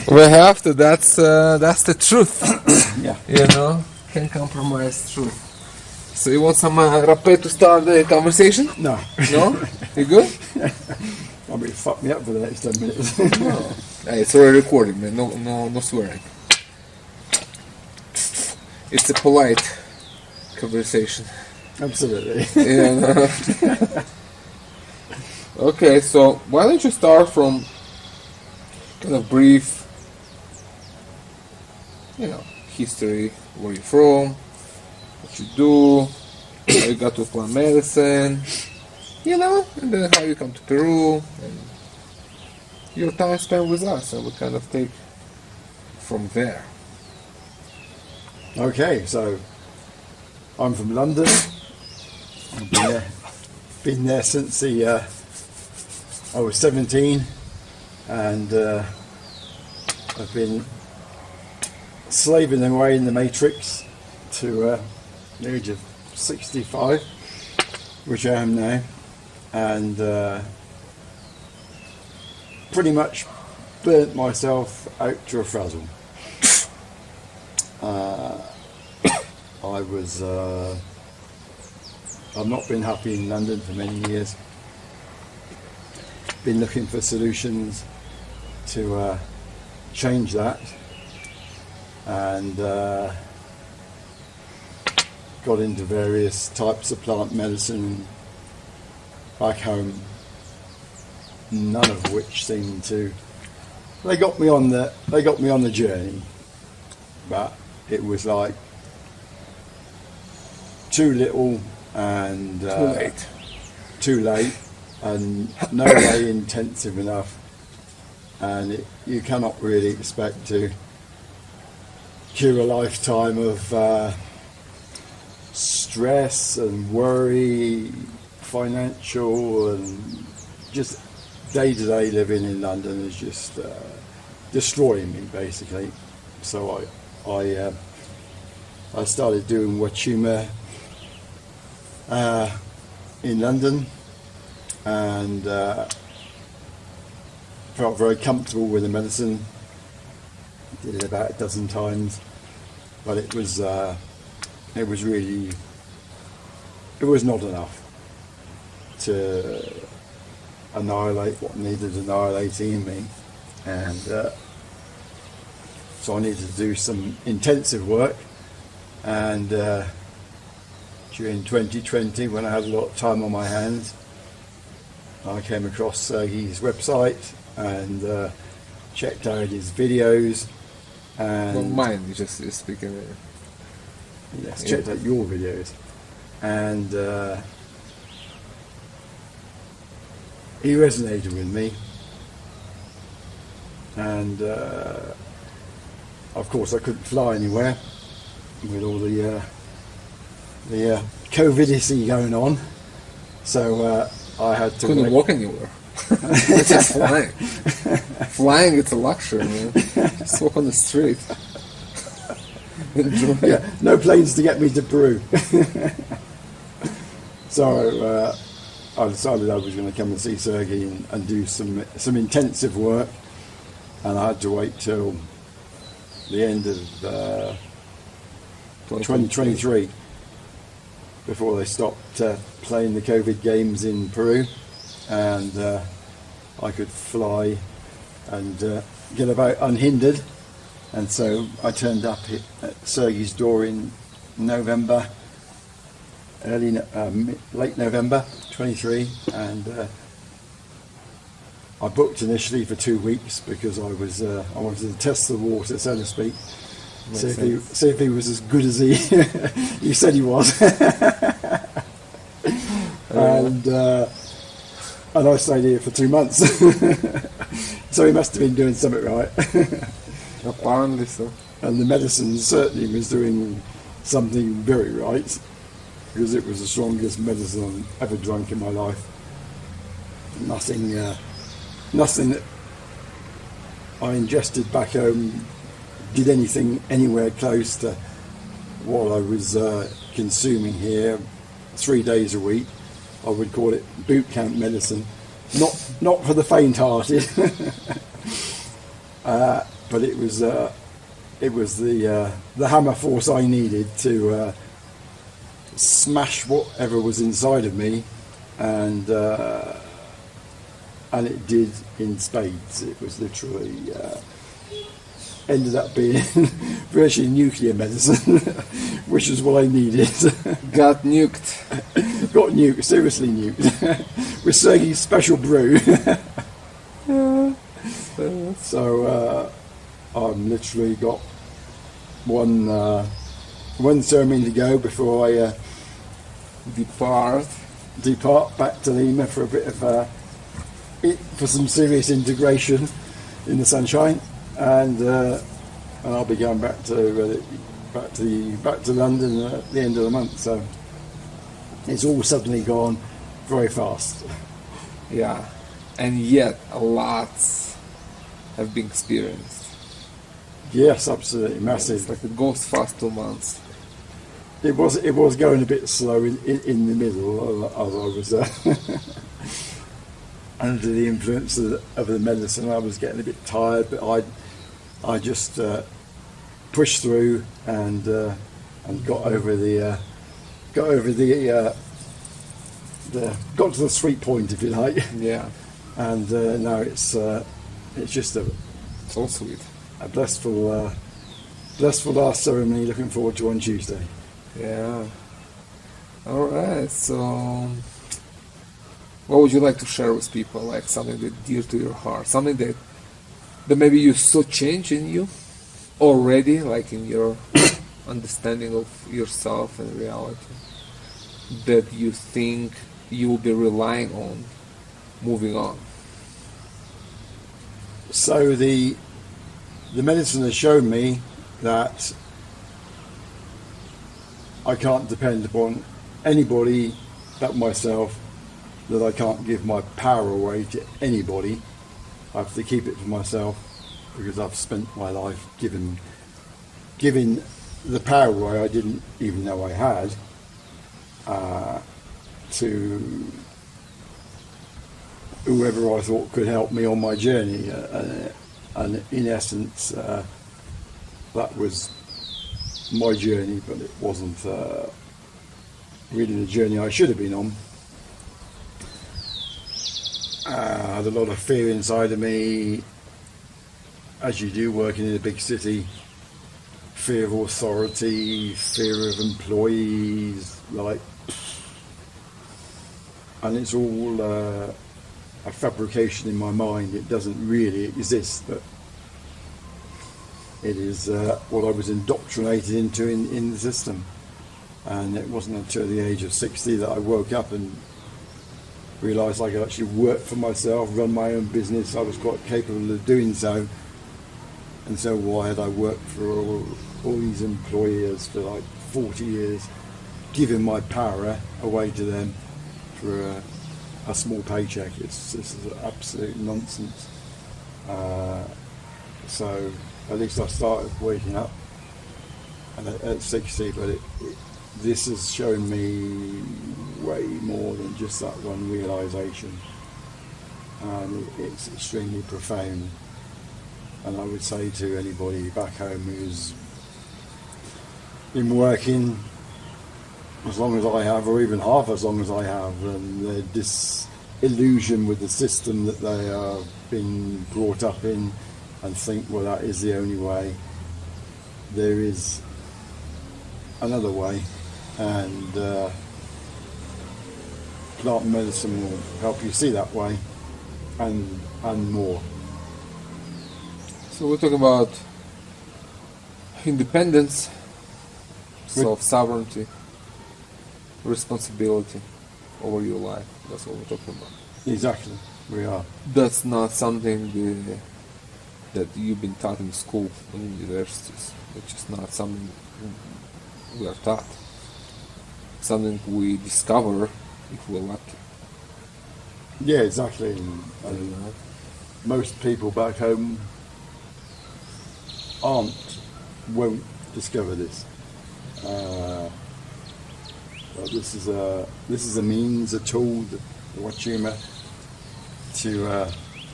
We have to. That's the truth. Yeah. You know, can't compromise truth. So you want some rapé to start the conversation? No. No? You good? I'll be fuck me up for the next 10 minutes. No. Hey, it's already recording, man. No swearing. It's a polite conversation. Absolutely. Yeah. Okay, so why don't you start from kind of brief, history, where you're from, what you do, how you got to plant medicine, and then how you come to Peru, and your time spent with us, and we kind of take from there. Okay, so I'm from London. I've been there since I was 17, and I've been slaving away in the Matrix to the age of 65, which I am now, and pretty much burnt myself out to a frazzle. I've not been happy in London for many years. Been looking for solutions to change that, and got into various types of plant medicine back home, none of which seemed to. They got me on the journey, but it was like too little and too late, and no way intensive enough, and you cannot really expect to cure a lifetime of stress and worry, financial, and just day-to-day living in London is just destroying me, basically. So I started doing Huachuma in London, and felt very comfortable with the medicine. Did it about a dozen times, but it was not enough to annihilate what needed annihilating in me, and so I needed to do some intensive work. And during 2020, when I had a lot of time on my hands, I came across Sergey's website and checked out his videos. And Not mine, you're speaking. Yes, checked out your videos, and he resonated with me. And of course, I couldn't fly anywhere with all the COVID-issy going on, so I had to. Couldn't walk anywhere. It's just flying. Flying, it's a luxury, man. Just walk on the street. Enjoy. Yeah, no planes to get me to Peru. So I decided I was going to come and see Sergey and do some intensive work, and I had to wait till the end of 2023 before they stopped playing the COVID games in Peru, and I could fly and get about unhindered. And so I turned up at Sergey's door in November, late November 23, and I booked initially for 2 weeks because I wanted to test the water, so to speak, see if he was as good as he said he was. And I stayed here for 2 months, so he must have been doing something right. Apparently so. And the medicine certainly was doing something very right, because it was the strongest medicine I've ever drunk in my life. Nothing that I ingested back home did anything anywhere close to what I was consuming here 3 days a week. I would call it boot camp medicine, not for the faint-hearted. but it was the hammer force I needed to smash whatever was inside of me, and it did in spades. It was literally ended up being virtually nuclear medicine, which is what I needed. Got nuked. Got nuked, seriously nuked, with Sergey's special brew. So I've literally got one ceremony to go before I depart back to Lima for a bit of for some serious integration in the sunshine, and I'll be going back to London at the end of the month. So it's all suddenly gone very fast. Yeah, and yet a lot have been experienced. Yes, absolutely massive. It's like it goes fast 2 months. It was going a bit slow in the middle as I was under the influence of the medicine. I was getting a bit tired, but I just pushed through and got over got to the sweet point, if you like. Yeah, And now it's just it's all sweet. a blissful last ceremony. Looking forward to on Tuesday. Yeah. All right. So, what would you like to share with people? Like something that dear to your heart, something that maybe you saw change in you already, like in your understanding of yourself and reality, that you think you will be relying on moving on. So the medicine has shown me that I can't depend upon anybody but myself, that I can't give my power away to anybody. I have to keep it for myself, because I've spent my life giving the power away I didn't even know I had to whoever I thought could help me on my journey, and in essence that was my journey, but it wasn't really the journey I should have been on. I had a lot of fear inside of me, as you do working in a big city. Fear of authority, fear of employees, and it's all a fabrication in my mind. It doesn't really exist, but it is what I was indoctrinated into in the system. And it wasn't until the age of 60 that I woke up and realised I could actually work for myself, run my own business. I was quite capable of doing so. And so why had I worked for all these employers for like 40 years, giving my power away to them for a small paycheck? This is absolute nonsense. So at least I started waking up at 60, but this has shown me way more than just that one realisation, and it's extremely profound. And I would say to anybody back home who's been working as long as I have, or even half as long as I have, and they're disillusioned with the system that they are being brought up in, and think, well, that is the only way. There is another way, and plant medicine will help you see that way, and more. So we're talking about independence, self-sovereignty, responsibility over your life. That's what we're talking about. Exactly, we are. That's not something that you've been taught in school and universities. It's just not something we are taught. Something we discover if we're lucky. Yeah, exactly. And most people back home won't discover this. But this is a means, a tool, the Huachuma, to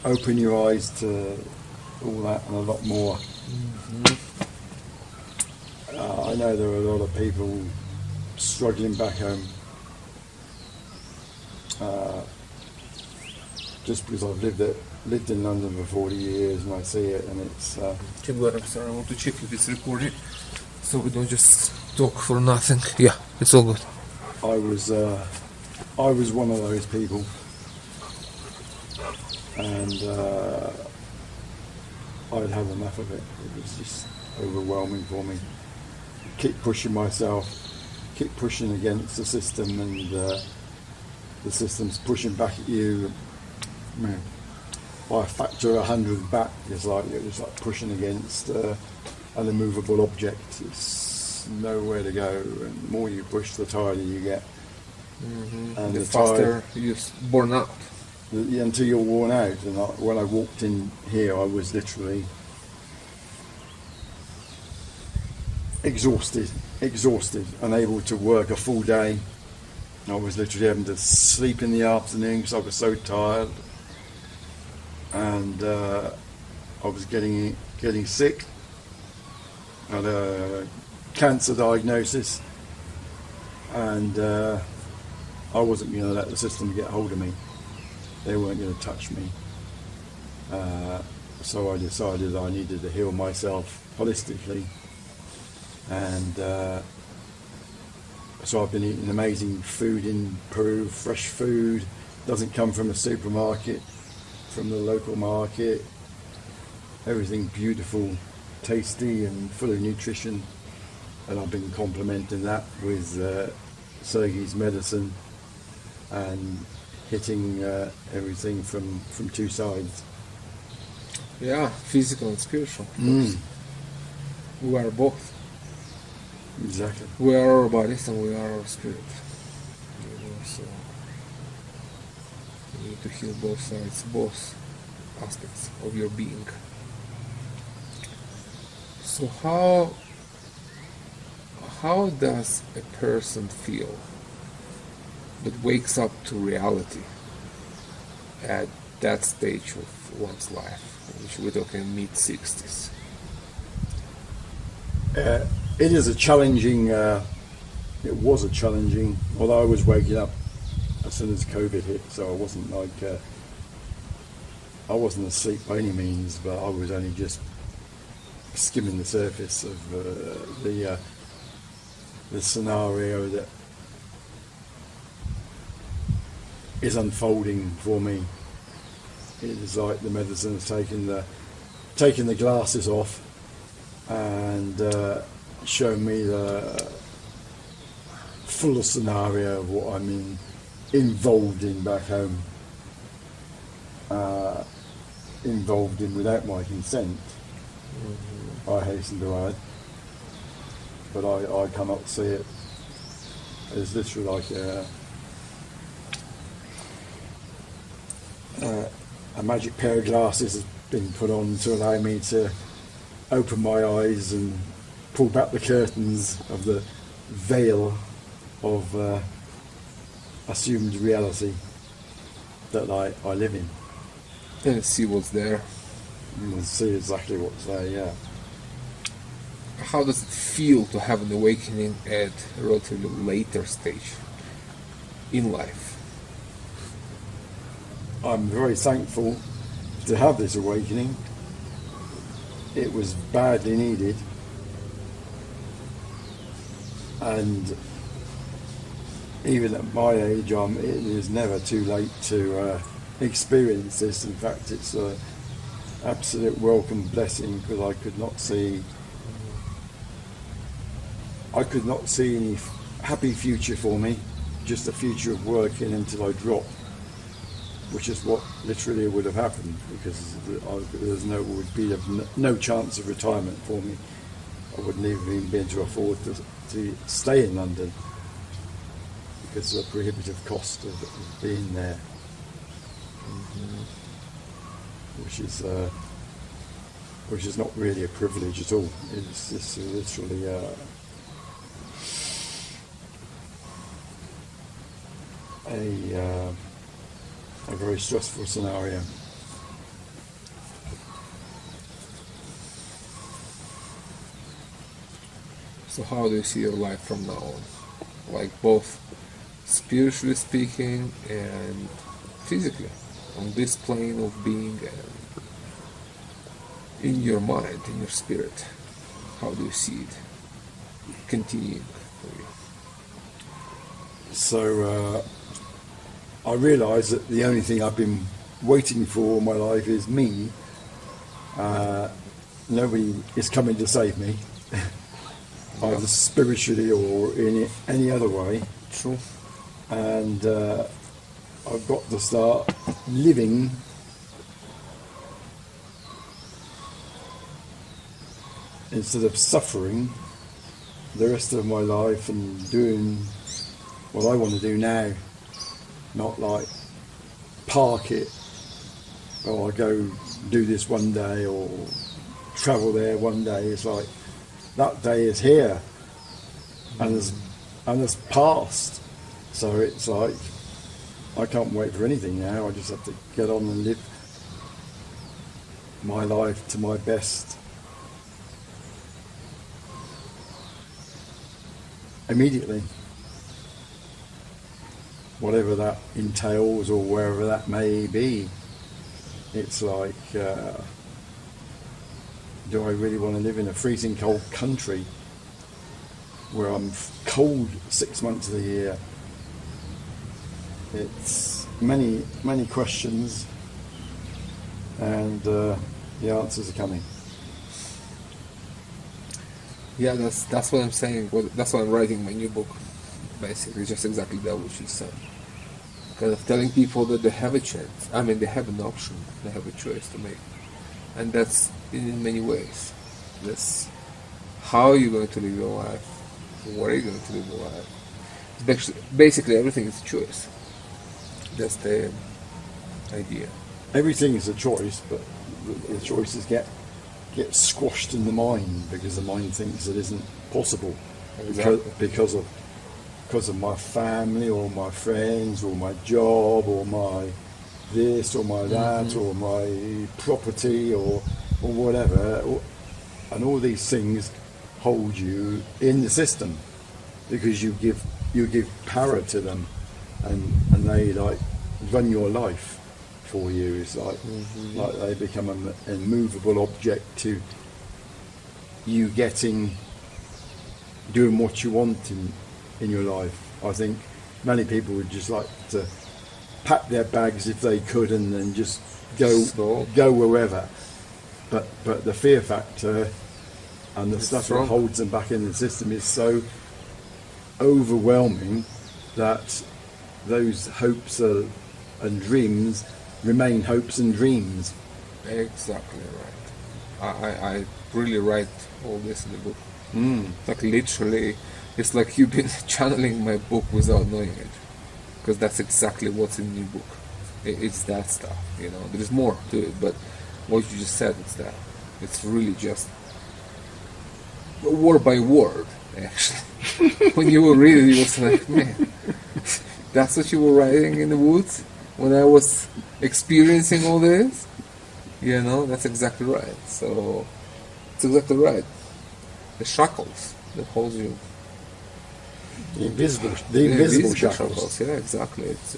open your eyes to all that and a lot more. I know there are a lot of people struggling back home. Just because I've lived in London for 40 years and I see it, and it's... Keep going, sir. I want to check if it's recorded, so we don't just talk for nothing. Yeah, it's all good. I was one of those people, and I'd had enough of it. It was just overwhelming for me. Keep pushing myself, keep pushing against the system, and the system's pushing back at you. Man, by a factor 100 back, it was like pushing against an immovable object. It's nowhere to go, and the more you push, the tighter you get. And the faster you burn out. Until you're worn out. And when I walked in here, I was literally exhausted, unable to work a full day. I was literally having to sleep in the afternoon because I was so tired, and I was getting sick. I had a cancer diagnosis, and I wasn't going to let the system get hold of me. They weren't going to touch me. So I decided I needed to heal myself holistically, and so I've been eating amazing food in Peru, fresh food, doesn't come from a supermarket, from the local market, everything beautiful, tasty and full of nutrition, and I've been complementing that with Sergey's medicine and hitting everything from two sides. Yeah, physical and spiritual. We are both. Exactly. We are our bodies and we are our spirit. So you need to heal both sides, both aspects of your being. So how does a person feel that wakes up to reality at that stage of one's life, which we're talking mid-60s? It is a challenging, it was a challenging, although I was waking up as soon as COVID hit, so I wasn't I wasn't asleep by any means, but I was only just skimming the surface of the scenario that is unfolding for me. It is like the medicine has taken the glasses off and shown me the fuller scenario of what I'm involved in back home, involved in without my consent. I hasten to add, but I cannot see it as literally like a magic pair of glasses has been put on to allow me to open my eyes and pull back the curtains of the veil of assumed reality that I live in. And see what's there. And see exactly what's there, yeah. How does it feel to have an awakening at a relatively later stage in life? I'm very thankful to have this awakening. It was badly needed, and even at my age, it is never too late to experience this. In fact, it's an absolute welcome blessing, because I could not see any happy future for me, just a future of working until I drop, which is what literally would have happened, because would be no chance of retirement for me. I wouldn't even be able to afford to stay in London because of the prohibitive cost of being there, which is not really a privilege at all. It's just literally a very stressful scenario. So how do you see your life from now on? Like both spiritually speaking and physically, on this plane of being and in your mind, in your spirit. How do you see it continuing for you? So I realise that the only thing I've been waiting for all my life is me. Nobody is coming to save me, either spiritually or in any other way. True. And I've got to start living instead of suffering the rest of my life and doing what I want to do now, not like park it, or I go do this one day or travel there one day. It's like that day is here and it's past. So it's like I can't wait for anything now. I just have to get on and live my life to my best immediately, whatever that entails or wherever that may be. It's like, do I really want to live in a freezing cold country where I'm cold 6 months of the year? It's many questions, and the answers are coming. Yeah, that's what I'm saying. That's why I'm writing my new book, basically, just exactly that what you said. Kind of telling people that they have a chance. I mean, they have an option. They have a choice to make, and that's in many ways. That's how you're going to live your life. Where are you going to live your life? Basically, everything is a choice. That's the idea. Everything is a choice, but the choices get squashed in the mind because the mind thinks it isn't possible. Exactly. because of my family or my friends or my job or my this or my that or my property or whatever, and all these things hold you in the system because you give power to them, and they like run your life for you. It's like like they become an immovable object to you doing what you want in your life. I think many people would just like to pack their bags if they could and then just go wherever. But the fear factor and the stuff that holds them back in the system is so overwhelming that those hopes and dreams remain hopes and dreams. Exactly right. I really write all this in the book. Like literally, it's like you've been channeling my book without knowing it, because that's exactly what's in the book. It's that stuff, you know. There is more to it, but what you just said, it's that. It's really just word by word, actually. When you were reading, you was like, man, that's what you were writing in the woods when I was experiencing all this. You know, that's exactly right. So it's exactly right. The shackles that hold you. The invisible shackles. Yeah, exactly. It's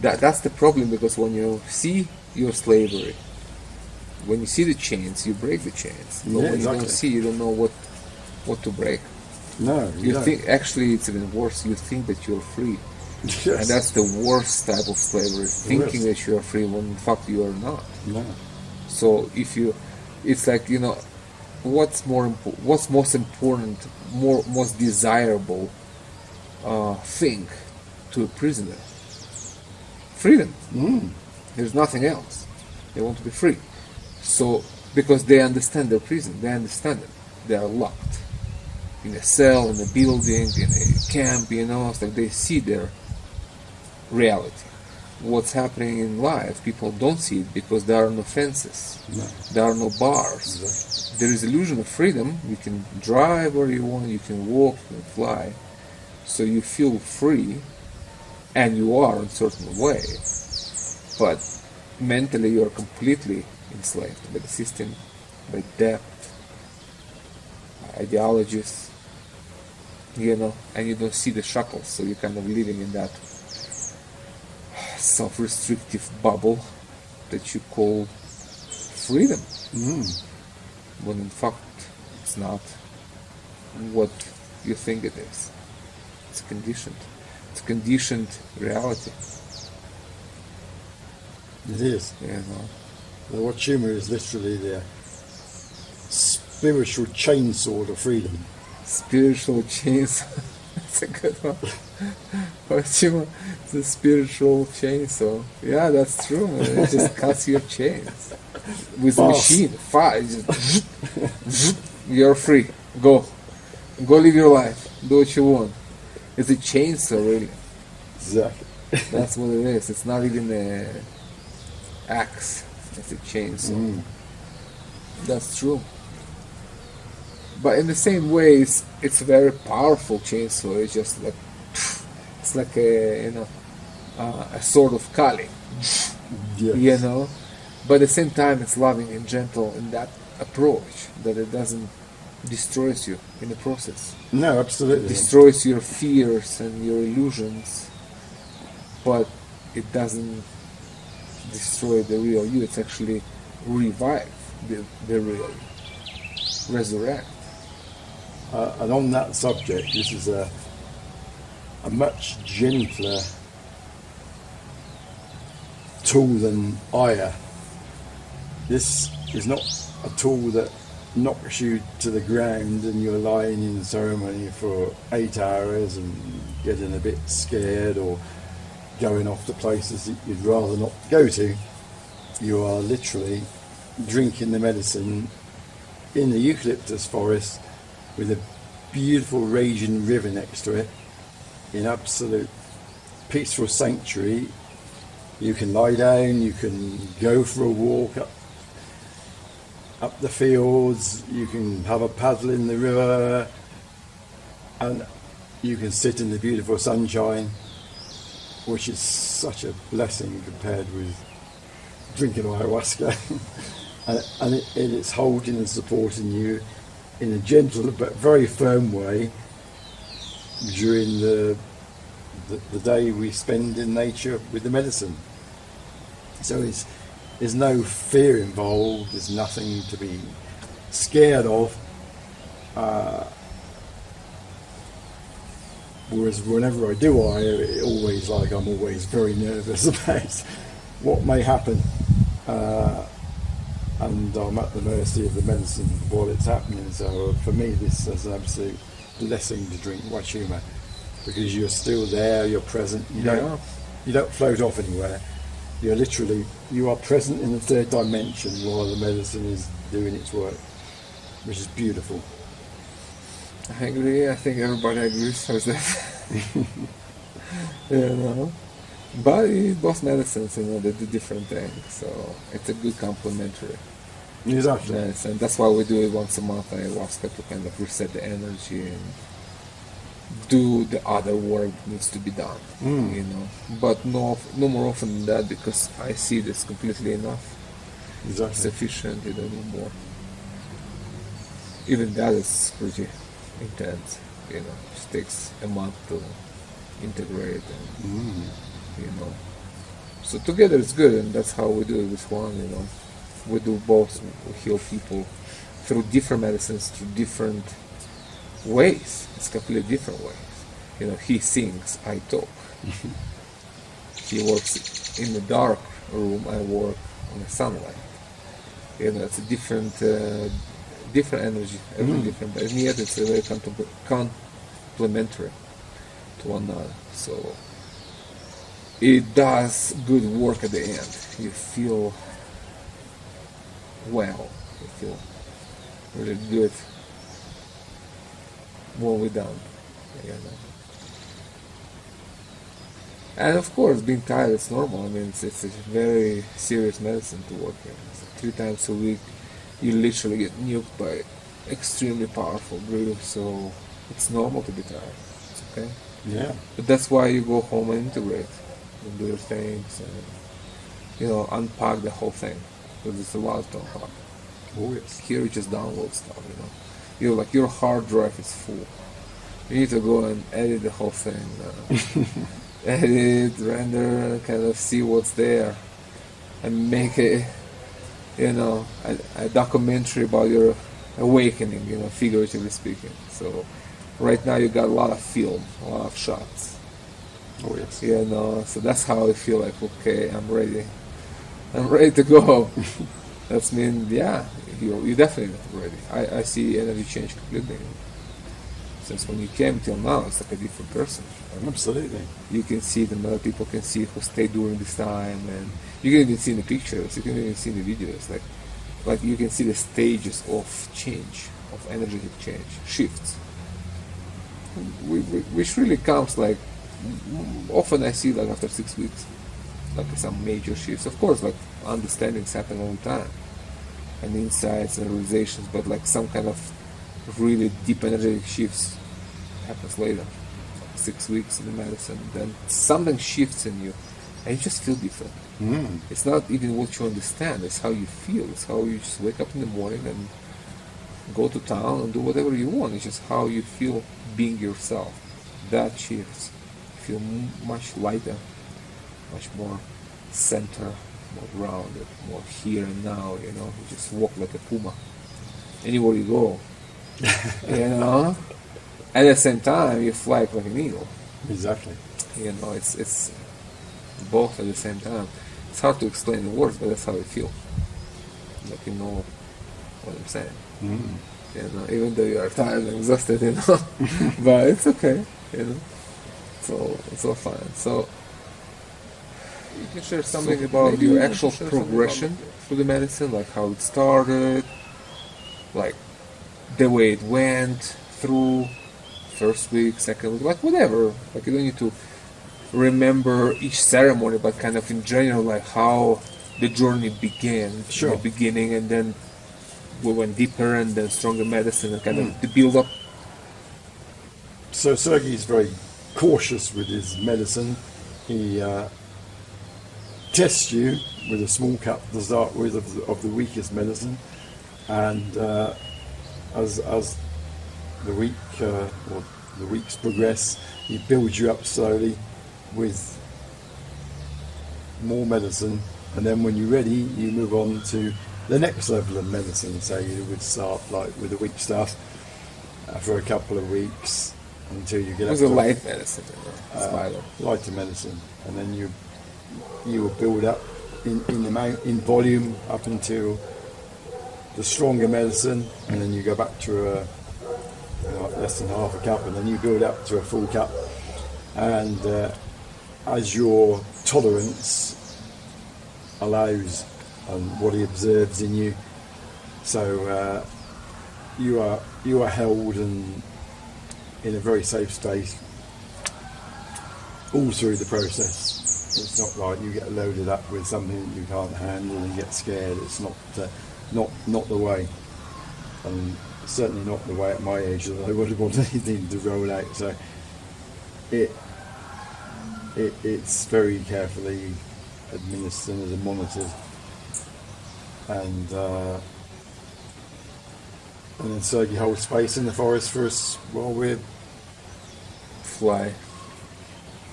that's the problem, because when you see your slavery, when you see the chains, you break the chains. But when you don't see, you don't know what to break. No, you think actually it's even worse. You think that you're free, yes. And that's the worst type of slavery. Thinking that you are free when in fact you are not. No. So it's like, you know, what's most important, most desirable thing to a prisoner? Freedom. There's nothing else. They want to be free. So because they understand their prison, they understand it. They are locked in a cell, in a building, in a camp. You know, it's like they see their reality. What's happening in life, people don't see it because there are no fences. No. There are no bars. Exactly. There is illusion of freedom. You can drive where you want, you can walk, you can fly. So you feel free, and you are in a certain way. But mentally you are completely enslaved by the system, by debt, ideologies, you know, and you don't see the shackles, so you're kind of living in that self-restrictive bubble that you call freedom, when in fact it's not what you think it is. It's conditioned. It's conditioned reality. It is. You know. The Huachuma is literally the spiritual chainsaw to freedom. Spiritual chainsaw. That's a good one. Huachuma, the spiritual chainsaw. Yeah, that's true. Man. It just cuts your chains with a machine. Fast. You're free. Go live your life. Do what you want. It's a chainsaw, really. Exactly. That's what it is. It's not even a axe. It's a chainsaw. That's true. But in the same way, it's a very powerful chainsaw. It's just like, it's like a sword of Kali. Yes. You know, but at the same time, it's loving and gentle in that approach, that it doesn't destroys you in the process. No, absolutely. It destroys your fears and your illusions, but it doesn't destroy the real you. It's actually revive the real you, resurrect. And on that subject, this is a much gentler tool than Aya. This is not a tool that knocks you to the ground and you're lying in ceremony for 8 hours and getting a bit scared or going off to places that you'd rather not go to. You are literally drinking the medicine in the eucalyptus forest with a beautiful raging river next to it, in absolute peaceful sanctuary. You can lie down, you can go for a walk up the fields, you can have a paddle in the river, and you can sit in the beautiful sunshine, which is such a blessing compared with drinking ayahuasca. and it's holding and supporting you in a gentle but very firm way during the day we spend in nature with the medicine. So there's no fear involved, there's nothing to be scared of. Whereas whenever I do it always I'm always very nervous about what may happen. And I'm at the mercy of the medicine while it's happening. So for me, this is an absolute blessing to drink Huachuma, because you're still there, you're present. You don't float off anywhere. You are present in the third dimension while the medicine is doing its work, which is beautiful. I agree. I think everybody agrees with that. You know, but both medicines, they do different things, so it's a good complementary. Exactly. Yes, and that's why we do it once a month, ayahuasca, to kind of reset the energy and do the other work that needs to be done. But no more often than that, because I see this completely enough. Exactly. Sufficient, you don't need more. Even that is pretty intense, it just takes a month to integrate and so together it's good, and that's how we do it with one. We do both. We heal people through different medicines, through different ways. It's completely different ways. He sings, I talk. He works in the dark room, I work on the sunlight. It's a different energy, everything different, but yet it's a very complementary to one another. So it does good work at the end. You feel well. You feel really good when we're done. And of course, being tired is normal. It's a very serious medicine to work in. So 3 times a week, you literally get nuked by extremely powerful breathing. So it's normal to be tired. It's okay. Yeah. But that's why you go home and integrate and do your things and unpack the whole thing, because it's a lot to unpack. Oh yes. Here you just download stuff. your hard drive is full. You need to go and edit the whole thing, edit, render, kind of see what's there, and make a documentary about your awakening, figuratively speaking. So right now you got a lot of film, a lot of shots. Oh yes. So that's how I feel like, okay, I'm ready to go. That's mean, yeah, you're definitely ready. I see energy change completely. Since when you came till now, it's like a different person. Absolutely. You can see them, other people can see who stayed during this time, and you can even see in the pictures, you can even see in the videos, like you can see the stages of change, of energetic change, shifts. Which really comes like, often I see like after 6 weeks, like some major shifts. Of course, like understandings happen all the time, and insights and realizations, but like some kind of really deep energetic shifts happens later. 6 weeks in the medicine, then something shifts in you, and you just feel different. It's not even what you understand, it's how you feel. It's how you just wake up in the morning and go to town and do whatever you want. It's just how you feel being yourself. That shifts. You feel much lighter, much more center, more grounded, more here and now. You just walk like a puma anywhere you go. At the same time, you fly like an eagle. Exactly. It's both at the same time. It's hard to explain in words, but that's how I feel. Like, you know what I'm saying. Even though you are tired and exhausted, but it's okay. It's all fine. So you can share something about your actual progression through the medicine, like how it started, like the way it went through, first week, second week, like whatever. Like you don't need to remember each ceremony, but kind of in general, like how the journey began, Sure. in the beginning, and then we went deeper, and then stronger medicine, and kind of the build up. So Sergey is very cautious with his medicine. He tests you with a small cup to start with of the weakest medicine, and as the week or the weeks progress, he builds you up slowly with more medicine, and then when you're ready, you move on to the next level of medicine. So you would start like with the weak stuff for a couple of weeks until you get It up was to a light medicine, lighter medicine, and then you will build up in volume up until the stronger medicine, and then you go back to less than half a cup, and then you build up to a full cup, and as your tolerance allows and what he observes in you, so you are held in a very safe space all through the process. It's not like you get loaded up with something that you can't handle and get scared. It's not the way, and certainly not the way at my age that I would have wanted anything to roll out. So it's very carefully administered and monitored, and then Sergey holds space in the forest for us while we're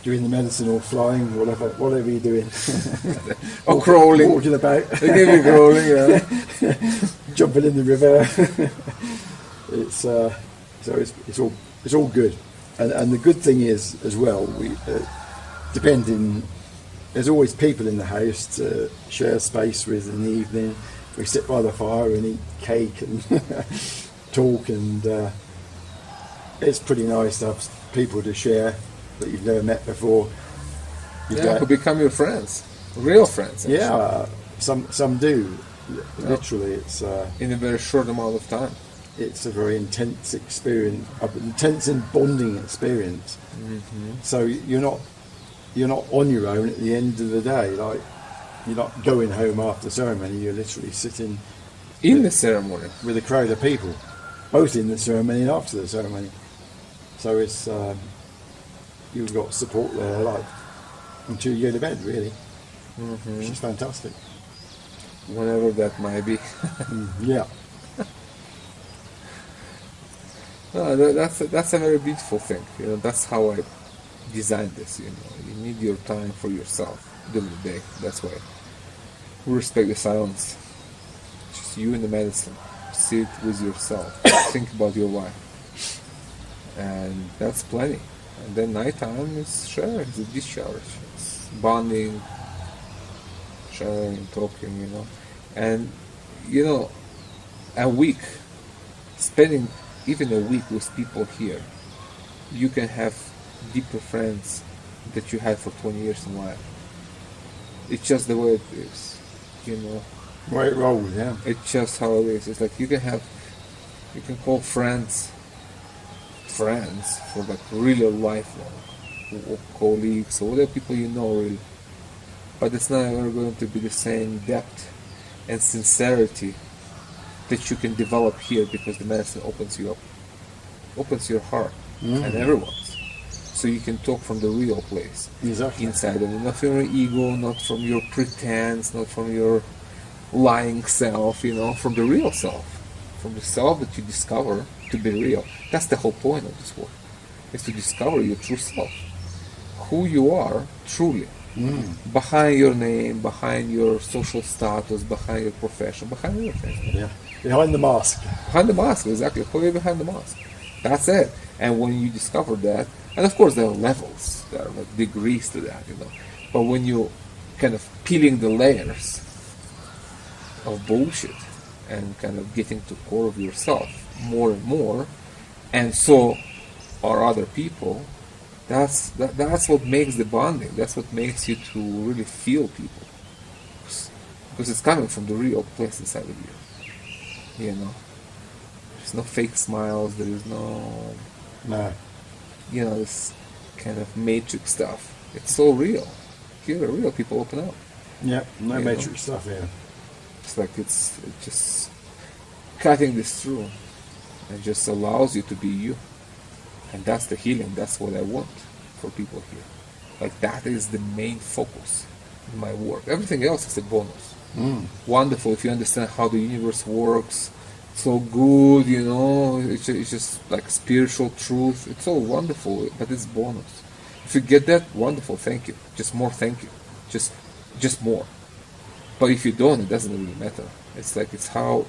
doing the medicine or flying, whatever you're doing. Or crawling. Walking about. They give you crawling, yeah. Jumping in the river. It's all good. And the good thing is, as well, there's always people in the house to share space with in the evening. We sit by the fire and eat cake and talk, and it's pretty nice to have people to share that you've never met before. Who become your friends, real friends. Actually. Yeah, some do. Literally, it's in a very short amount of time. It's a very intense experience, intense and bonding experience. Mm-hmm. So you're not on your own at the end of the day. Like, you're not going home after ceremony. You're literally sitting in the ceremony with a crowd of people, both in the ceremony and after the ceremony. So it's you've got support there, like until you go to bed, really, which is fantastic. Whenever that might be. Yeah. No, that's a very beautiful thing. That's how I designed this. You need your time for yourself during the day. That's why we respect the silence. Just you and the medicine. Sit with yourself. Think about your life, and that's plenty. And then nighttime is sharing, it's a discharge, it's bonding, sharing, talking. And a week, spending even a week with people here, you can have deeper friends that you had for 20 years in life. It's just the way it is, Way it rolls, yeah. It's just how it is. It's like you can call friends for like really lifelong, or colleagues or whatever people really. But it's not ever going to be the same depth and sincerity that you can develop here, because the medicine opens you up, opens your heart and everyone's. So you can talk from the real place, Exactly. inside of you, not from your ego, not from your pretense, not from your lying self, from the real self, from the self that you discover to be real. That's the whole point of this work, is to discover your true self, who you are truly, behind your name, behind your social status, behind your profession, behind everything. Yeah. Behind the mask. Behind the mask, exactly. Who are behind the mask? That's it. And when you discover that, and of course there are levels, there are like degrees to that, But when you kind of peeling the layers of bullshit and kind of getting to core of yourself more and more, and so are other people, that's what makes the bonding. That's what makes you to really feel people, because it's coming from the real place inside of you. There's no fake smiles. There is no, this kind of matrix stuff. It's so real. Here, real people open up. Yeah, no matrix stuff here. It's like it's just cutting this through. It just allows you to be you. And that's the healing. That's what I want for people here. Like that is the main focus in my work. Everything else is a bonus. Wonderful if you understand how the universe works. So good, it's just like spiritual truth. It's all wonderful, but it's bonus. If you get that, wonderful, thank you. Just more thank you. Just more. But if you don't, it doesn't really matter. It's like it's how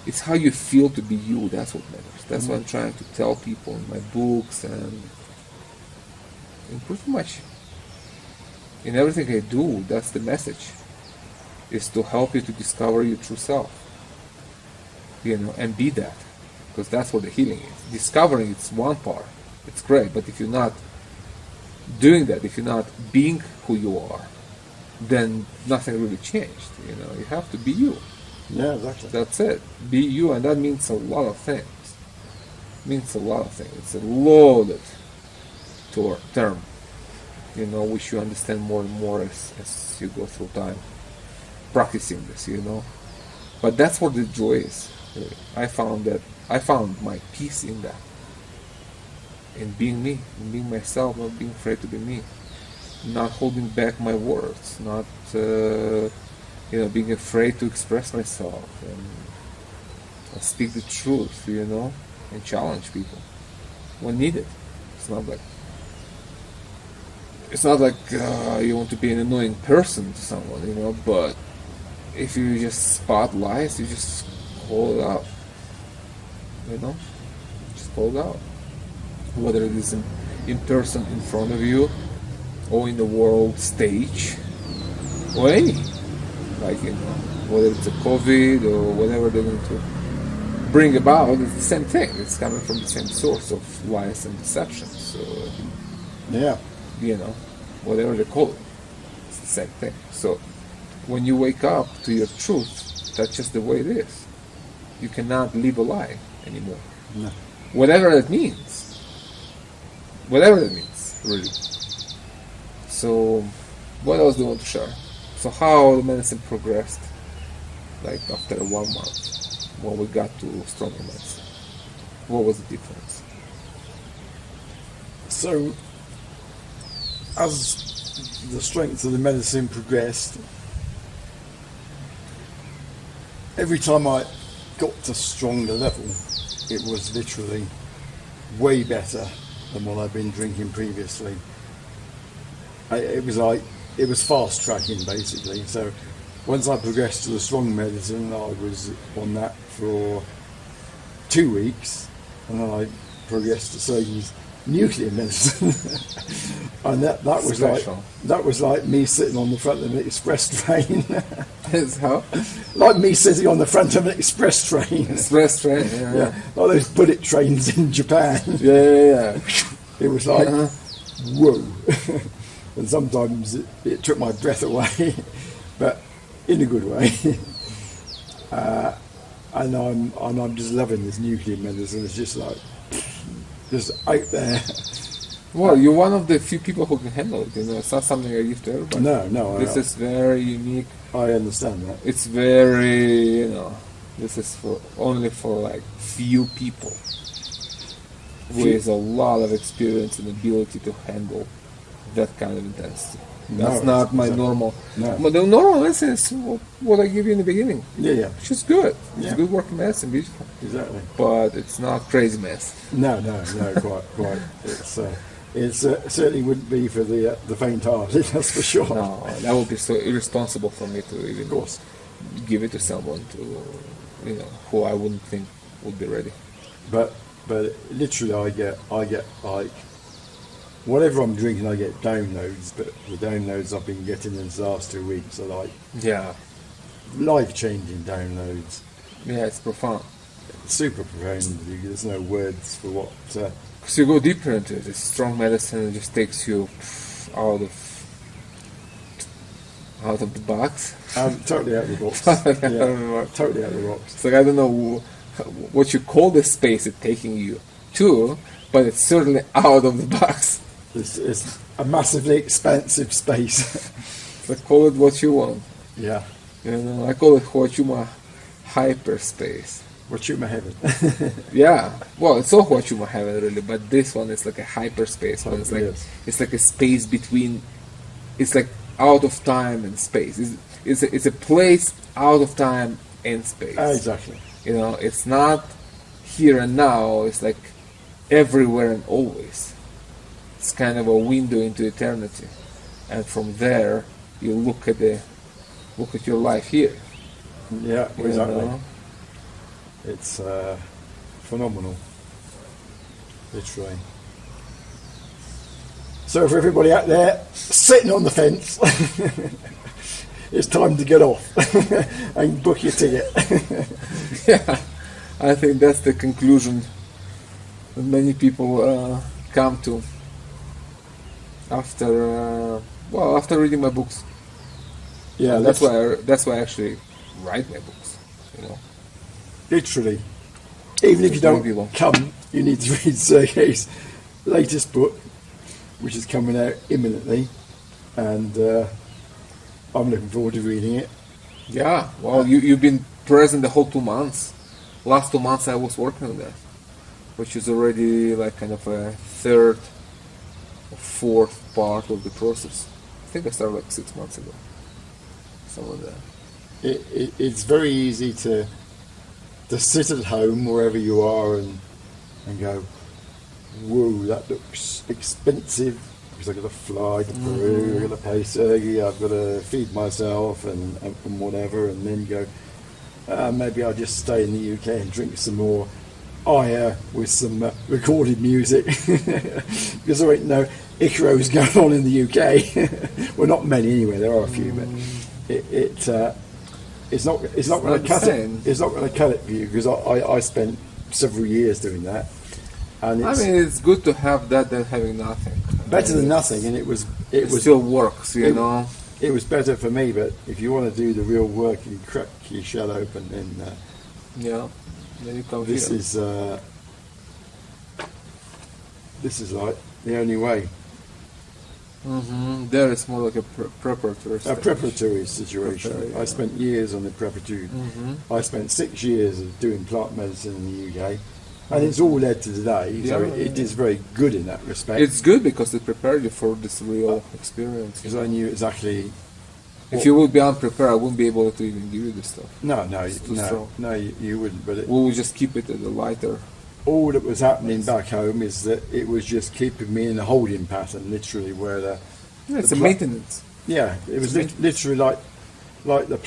you feel to be you. That's what matters. That's what I'm trying to tell people in my books and pretty much in everything I do. That's the message, is to help you to discover your true self, and be that, because that's what the healing is. Discovering it's one part, it's great, but if you're not doing that, if you're not being who you are, then nothing really changed. You have to be you. Yeah, exactly. That's it. Be you, and that means a lot of things. It's a loaded term, which you understand more and more as you go through time practicing this, But that's where the joy is. Really. I found my peace in that. In being me, in being myself, not being afraid to be me. Not holding back my words, not being afraid to express myself and speak the truth, and challenge people when needed. It's not like you want to be an annoying person to someone, but if you just spot lies, you just call it out, just call it out. Whether it is in person in front of you, or in the world stage, or any, whether it's a COVID or whatever they're going to bring about, it's the same thing. It's coming from the same source of lies and deception. So, whatever they call it, it's the same thing. So, when you wake up to your truth, that's just the way it is. You cannot live a lie anymore. No. Whatever that means, really. So, what else do you want to share? So, how the medicine progressed, after 1 month, when we got to stronger medicine? What was the difference? So, as the strength of the medicine progressed, every time I got to stronger level, it was literally way better than what I'd been drinking previously. It was fast tracking basically. So once I progressed to the strong medicine, I was on that for 2 weeks, and then I progressed to Sergey's nuclear medicine, and that was Special. like me sitting on the front of an express train. It's how? Like me sitting on the front of an express train. Express train, Yeah, like those bullet trains in Japan. Yeah. It was like, whoa. And sometimes it took my breath away, but in a good way. And I'm just loving this nuclear medicine. It's just like, just out there. Well, you're one of the few people who can handle it. It's not something I give to everybody. No. This is very unique. I understand that. It's very, this is only for like few people with a lot of experience and ability to handle that kind of intensity. That's not my normal. No. But the normal medicine is what I give you in the beginning. Yeah. Which is good. It's Yeah. good working medicine, beautiful. Exactly. But it's not crazy mess. No, quite. It certainly wouldn't be for the faint-hearted, that's for sure. No, that would be so irresponsible for me to even Of course. give it to someone who I wouldn't think would be ready. But literally, I get like whatever I'm drinking, I get downloads. But the downloads I've been getting in the last 2 weeks are like Yeah, life-changing downloads. yeah, it's profound. Super profound. There's no words for what. Because you go deeper into it. It's strong medicine. It just takes you out of the box. Totally out of the box. Totally out of the box. It's like I don't know what you call the space it's taking you to, but it's certainly out of the box. It's a massively expansive space. But call it what you want. Yeah. I call it Huachuma hyperspace. Huachuma heaven. Yeah, well, it's all Huachuma heaven really, but this one is like a hyperspace one. It's like Yes. it's like a space between. It's like out of time and space. It's a place out of time and space. Exactly. It's not here and now. It's like everywhere and always. It's kind of a window into eternity, and from there you look at your life here. Yeah, you exactly. know? It's phenomenal, literally. So for everybody out there sitting on the fence, it's time to get off and book your ticket. Yeah, I think that's the conclusion that many people come to after reading my books. Yeah, That's why I actually write my books. Literally. Even if you Maybe don't one. come, you need to read Sergey's latest book, which is coming out imminently, and I'm looking forward to reading it. Yeah, well, you've been present the whole 2 months. Last 2 months I was working on that, which is already like kind of a third or fourth part of the process. I think I started like 6 months ago. Something like that. It's very easy to sit at home wherever you are and go, whoa, that looks expensive because I've got to fly to Peru, I've got to pay Sergey, I've got to feed myself and whatever, and then you go, maybe I'll just stay in the UK and drink some more Aya with some recorded music because there ain't no Icaros going on in the UK. Well, not many anyway, there are a few, but it's not going to cut it. It's not going to cut it for you because I spent several years doing that, and it's good to have that than having nothing. better than nothing. And it It still works, you know. It was better for me, but if you want to do the real work and crack your shell open, then Yeah, then you come this here. this is like the only way. There it's more like a preparatory A stage. preparatory situation. Preparatory, I spent years on the preparatory. I spent 6 years of doing plant medicine in the UK, and it's all led to today. So Yeah, it is very good in that respect. It's good because it prepared you for this real experience. Because I knew exactly. If you would be unprepared, I wouldn't be able to even give you this stuff. No, It's too strong. you wouldn't. But We would just keep it at a lighter all that was happening back home is that it was just keeping me in a holding pattern, literally, where It's the a maintenance. yeah, it was literally like the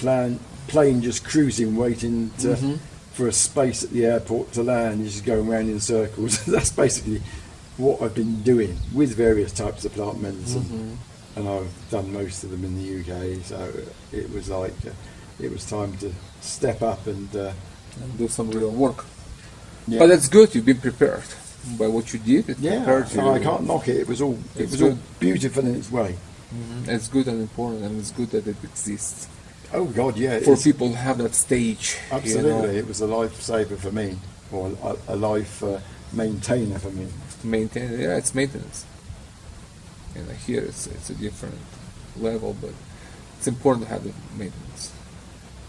plane just cruising, waiting for a space at the airport to land. You're just going around in circles. That's basically what I've been doing with various types of plant medicine, and I've done most of them in the UK. So it was like it was time to step up and do some real work. yeah. But that's good. You've been prepared by what you did. It prepared you. So I can't knock it. It was all all beautiful in its way. It's good and important, and it's good that it exists Oh God, yeah. for people to have that stage. Absolutely, it was a lifesaver for me, or a life maintainer for me. Maintain. Yeah, it's maintenance. And here it's a different level, but it's important to have the maintenance.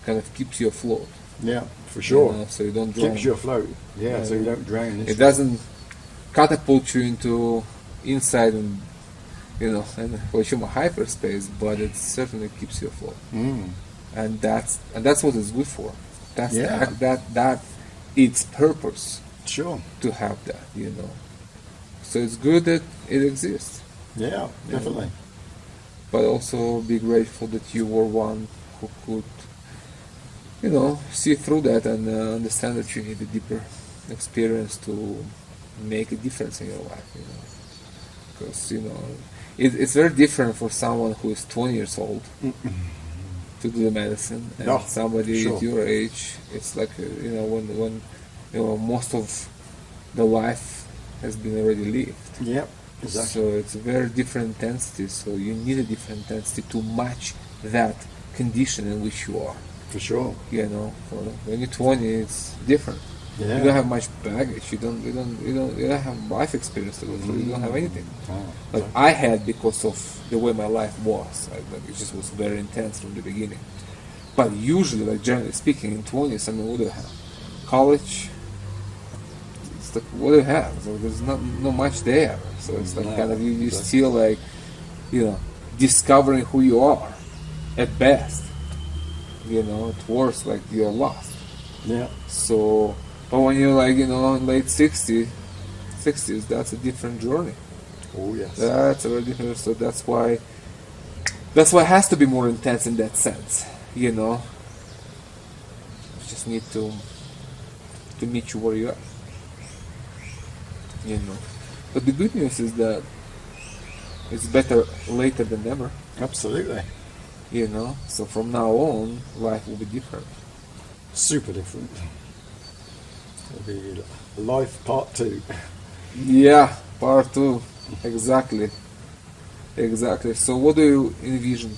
Kind of keeps you afloat. Yeah, for sure. So you don't drown. Keeps you afloat. Yeah, so you don't drown. It doesn't catapult you into inside and and Huachuma hyperspace, but it certainly keeps you afloat. And that's what it's good for. That's that its purpose. Sure. To have that, So it's good that it exists. Yeah, definitely. But also be grateful that you were one who could, see through that and understand that you need a deeper experience to make a difference in your life, Because, it's very different for someone who is 20 years old to do the medicine, and somebody at your age, it's like, when most of the life has been already lived. Yep, exactly. So it's a very different intensity, so you need a different intensity to match that condition in which you are. For sure. When you're 20, it's different. Yeah. You don't have much baggage. You don't have life experience to go through. You don't have anything. Like I had, because of the way my life was. It just was very intense from the beginning. But usually, like generally speaking, in 20s, what do you have? College. It's like, what do you have? So there's not much there. So it's like kind of you still like, discovering who you are, at best. At worst, like you're lost. Yeah. So, but when you're like, in late 60s, that's a different journey. Oh yes. That's a very different. So that's why it has to be more intense in that sense. You just need to meet you where you are. But the good news is that it's better later than never. Absolutely. So from now on, life will be different. Super different. It'll be life part 2. Yeah, part 2. Exactly. So what do you envision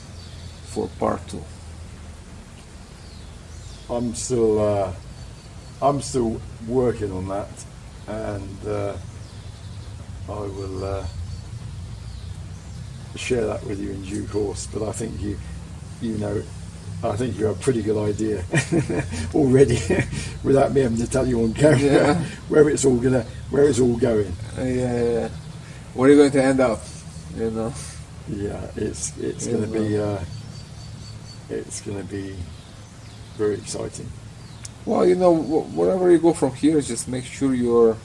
for part 2? I'm still working on that, and I will share that with you in due course. But I think I think you have a pretty good idea already, without me having to tell you on camera where it's all going. Yeah. Where are you going to end up? Yeah, it's going to be very exciting. Well, wherever you go from here, just make sure you're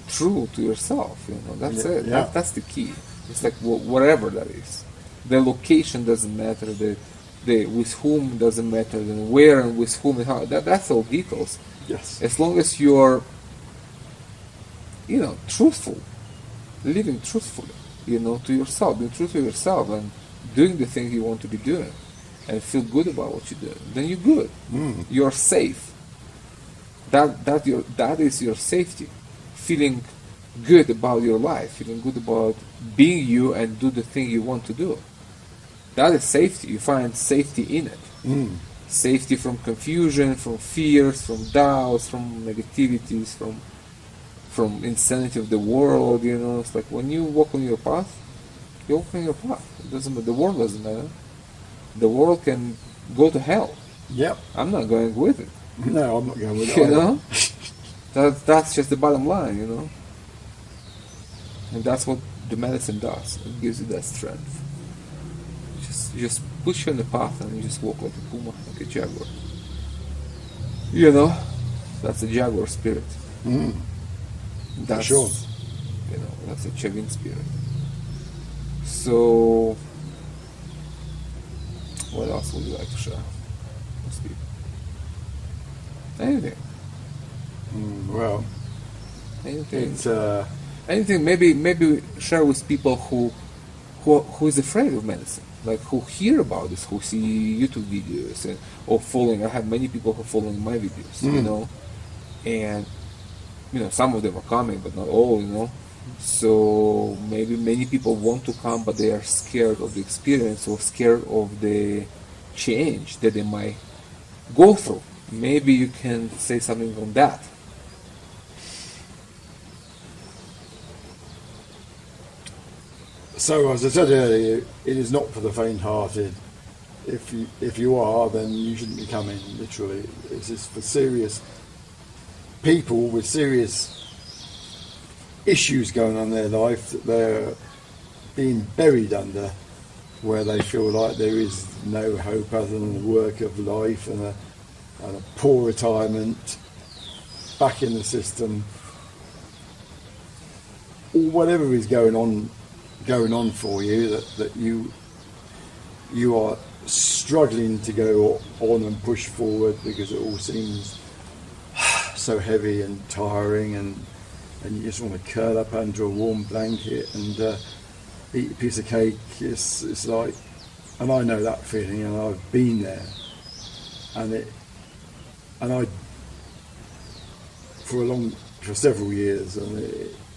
true to yourself. That's it. Yeah. That's the key. It's like whatever that is. The location doesn't matter. The with whom doesn't matter. Then where and with whom and how. That's all details. Yes. As long as you're, truthful, living truthfully, to yourself, being true to yourself, and doing the thing you want to be doing, and feel good about what you're doing, then you're good. You're safe. That is your safety. Feeling good about your life, feeling good about being you and do the thing you want to do. That is safety. You find safety in it. Safety from confusion, from fears, from doubts, from negativities, from insanity of the world. It's like when you walk on your path, you walk on your path. It doesn't matter. The world doesn't matter. The world can go to hell. Yep. I'm not going with it. No, I'm not going with it. That's just the bottom line, And that's what the medicine does. It gives you that strength. Just push you on the path and you just walk like a puma, like a jaguar. That's the jaguar spirit. That's, sure. That's a Chevin spirit. So, what else would you like to share with people? Anything. Well, Anything. it's Anything. Maybe share with people who is afraid of medicine, like who hear about this, who see YouTube videos or following. I have many people who are following my videos, and some of them are coming, but not all, So maybe many people want to come, but they are scared of the experience or scared of the change that they might go through. Maybe you can say something on that. So, as I said earlier, it is not for the faint-hearted. If you are, then you shouldn't be coming. Literally, it's just for serious people with serious issues going on in their life that they're being buried under, where they feel like there is no hope other than the work of life and a poor retirement, back in the system, or whatever is going on for you, that you are struggling to go on and push forward because it all seems so heavy and tiring, and you just want to curl up under a warm blanket and eat a piece of cake. It's like, and I know that feeling, and I've been there, and I for several years, and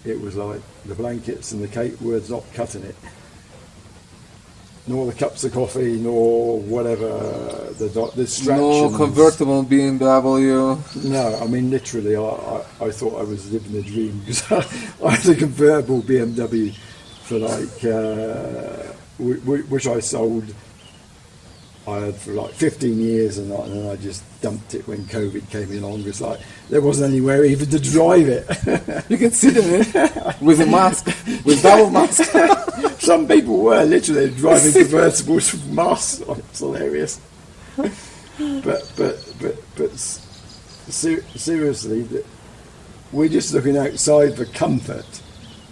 it was like the blankets and the cake were not cutting it, nor the cups of coffee, nor whatever the distractions. No convertible BMW. No, I mean literally, I thought I was living a dream because I had a convertible BMW for which I sold. I had for like 15 years, and then I just dumped it when COVID came along. It's like there wasn't anywhere even to drive it. You can sit in it with a mask, with double mask. Some people were literally driving convertibles with masks on. It's hilarious. But seriously, we're just looking outside for comfort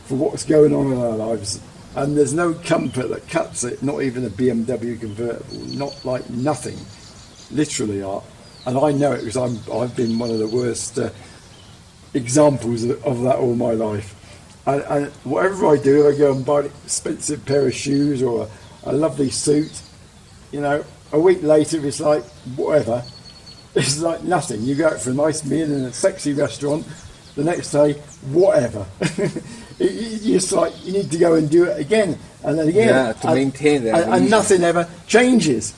for what's going on in our lives. And there's no comfort that cuts it, not even a BMW convertible, not like nothing, literally. And I know it because I've been one of the worst examples of that all my life. And whatever I do, I go and buy an expensive pair of shoes or a lovely suit. A week later, it's like, whatever. It's like nothing. You go out for a nice meal in a sexy restaurant, the next day, whatever. It's like you need to go and do it again and then again. Yeah, to maintain that. And nothing ever changes.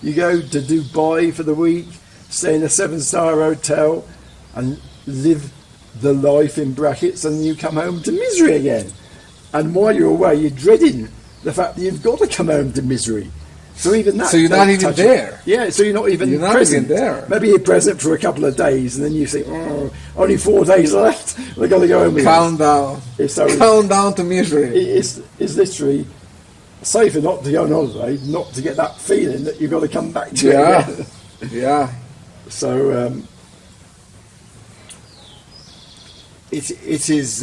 You go to Dubai for the week, stay in a 7-star hotel, and live the life in brackets, and you come home to misery again. And while you're away, you're dreading the fact that you've got to come home to misery. So even that. So you're not even there. Yeah, so you're not even present. There. Maybe you're present for a couple of days, and then you think, only 4 days left. We've got to go home again. Countdown. Countdown to misery. It's literally safer not to go on holiday, not to get that feeling that you've got to come back to it again. Yeah. So it is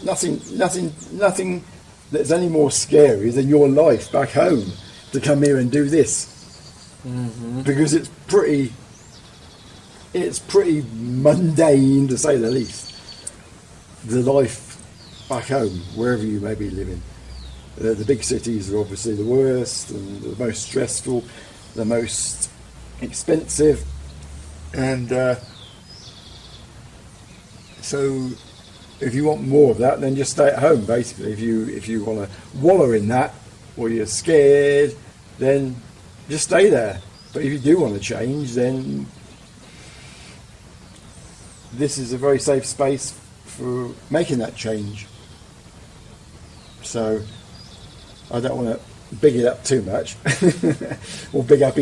nothing that's any more scary than your life back home to come here and do this, because it's pretty mundane, to say the least, the life back home, wherever you may be living. The big cities are obviously the worst and the most stressful, the most expensive, and so if you want more of that, then just stay at home, basically. If you want to wallow in that, or you're scared, then just stay there. But if you do want to change, then this is a very safe space for making that change. So I don't want to big it up too much, or big up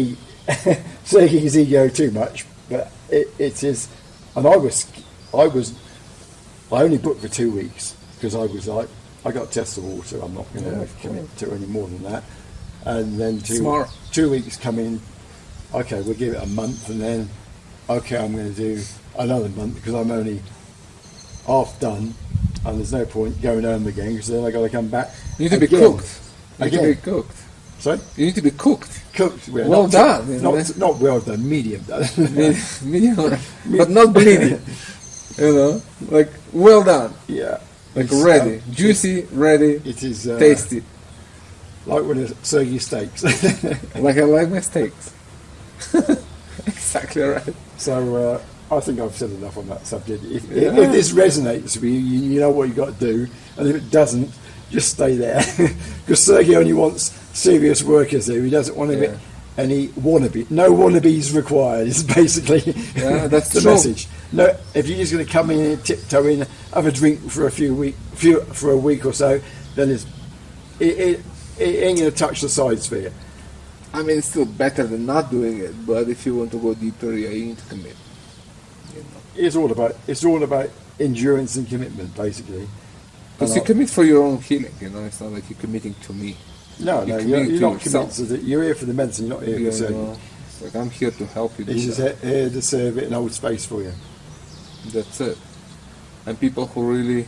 Sergey's ego too much, but it is. And I only booked for 2 weeks because I was like, I got to test the water. I'm not going to commit to any more than that. And then 2 weeks come in. Okay, we'll give it a month, and then okay, I'm going to do another month because I'm only half done, and there's no point going home again because then I got to come back. You need to be again. cooked. You need to be cooked. Sorry? You need to be cooked. Cooked. Well done. Not well done, medium done. Medium, but not bleeding. You know, like well done. Yeah. Like ready, juicy, ready. It is tasty. Like one of Sergey steaks. Like I like my steaks. Exactly right. So I think I've said enough on that subject. If this resonates with you, you know what you got to do, and if it doesn't, just stay there. Because Sergey only wants serious workers here. He doesn't want any wannabe. No wannabes required. Is basically that's the true. message. No, if you're just going to come in and tiptoe in, have a drink for a week or so, then it ain't going to touch the sides for you. I mean, it's still better than not doing it. But if you want to go deeper, you need to commit. You know. It's all about endurance and commitment, basically. Because you commit for your own healing. You know, it's not like you're committing to me. No, you're not committed to it. You're here for the medicine. You're not here for Sergey. It's like I'm here to help you. He's just here to serve it and hold space for you. That's it. And people who really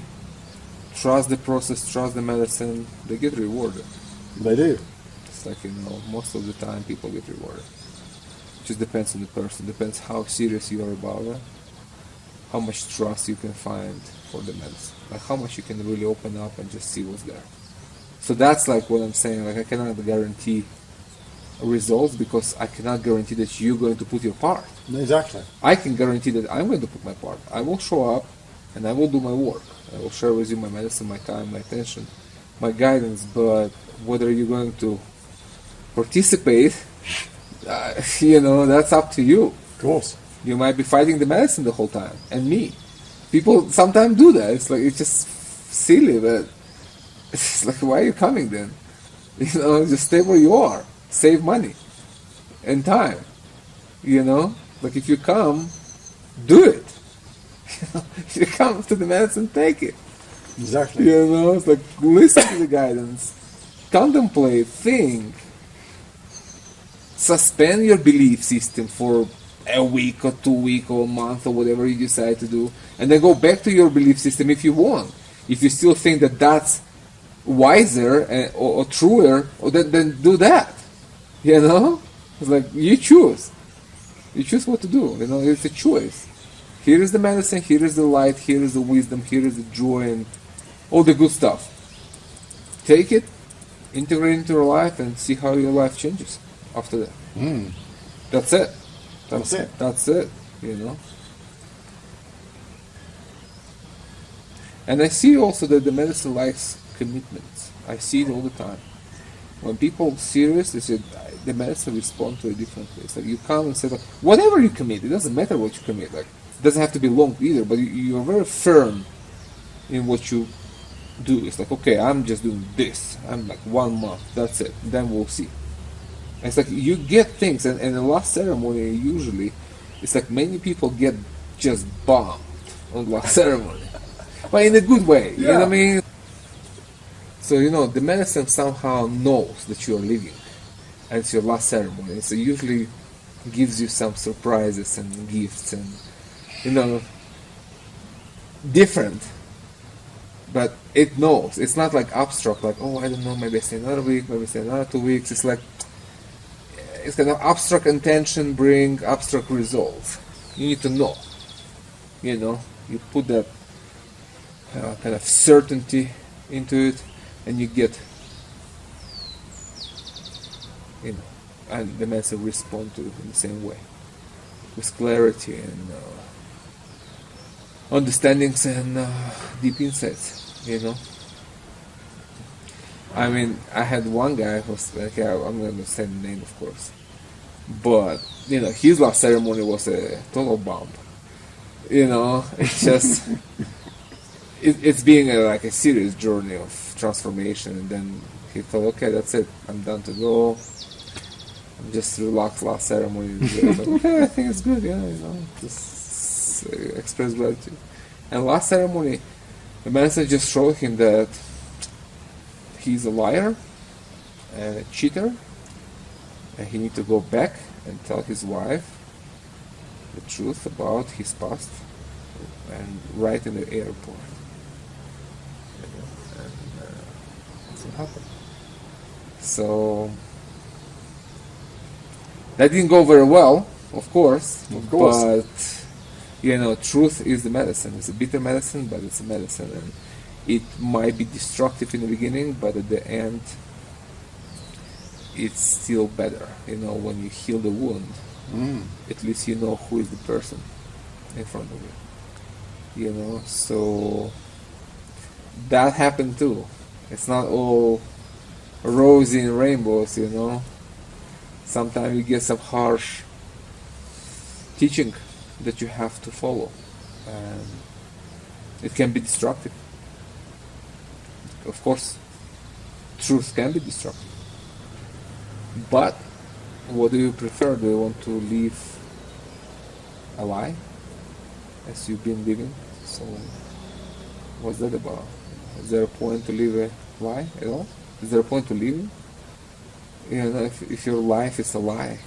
trust the process, trust the medicine, they get rewarded. They do. It's like, you know, most of the time people get rewarded. It just depends on the person. Depends how serious you are about it, how much trust you can find for the medicine, like how much you can really open up and just see what's there. So that's like what I'm saying. Like I cannot guarantee results because I cannot guarantee that you're going to put your part. Exactly. I can guarantee that I'm going to put my part. I will show up and I will do my work. I will share with you my medicine, my time, my attention, my guidance. But whether you're going to participate, you know, that's up to you. Of course. You might be fighting the medicine the whole time, and me. People sometimes do that. It's like, it's just silly, but it's like, why are you coming then? You know, just stay where you are. Save money and time. You know, like if you come, do it. If you come to the medicine, take it. Exactly. You know, it's like listen to the guidance, contemplate, think, suspend your belief system for a week or 2 weeks or a month or whatever you decide to do, and then go back to your belief system if you want. If you still think that that's wiser or truer, then do that. You know, it's like you choose. You choose what to do. You know, it's a choice. Here is the medicine. Here is the light. Here is the wisdom. Here is the joy and all the good stuff. Take it, integrate it into your life, and see how your life changes after that. That's it. That's it. That's it. You know. And I see also that the medicine likes commitments. I see it all the time. When people serious, they say the medicine respond to it differently. It's like you come and say, like, whatever you commit, it doesn't matter what you commit. Like, it doesn't have to be long either, but you're very firm in what you do. It's like, okay, I'm just doing this. I'm like 1 month. That's it. Then we'll see. And it's like you get things, and in the last ceremony, usually, it's like many people get just bombed on the last ceremony, but in a good way. You know what I mean? So, you know, the medicine somehow knows that you are living, and it's your last ceremony. So it usually gives you some surprises and gifts and, you know, different. But it knows. It's not like abstract, like, oh, I don't know, maybe I stay another week, maybe I stay another 2 weeks. It's like, it's kind of abstract intention bring abstract results. You need to know. You know, you put that kind of certainty into it, and you get, you know, and the medicine will respond to it in the same way, with clarity and understandings and deep insights, you know. I mean, I had one guy who was like, I'm going to say the name, of course, but, you know, his last ceremony was a total bomb. You know, it's just, it's being like a serious journey of transformation, and then he thought, okay, that's it, I'm done to go. I'm just relaxed last ceremony. Like, okay, I think it's good, yeah, you know, just express gratitude. And last ceremony, the medicine just showed him that he's a liar and a cheater, and he needs to go back and tell his wife the truth about his past, and right in the airport. And that's what happened. So that didn't go very well, of course. But truth is the medicine. It's a bitter medicine, but it's a medicine, and it might be destructive in the beginning, but at the end, it's still better. When you heal the wound, at least you know who is the person in front of you. So that happened too. It's not all rosy and rainbows. Sometimes you get some harsh teaching that you have to follow, and it can be destructive. Of course, truth can be destructive. But what do you prefer? Do you want to live a lie as you've been living? So what's that about? Is there a point to live a lie at all? Is there a point to living? If your life is a lie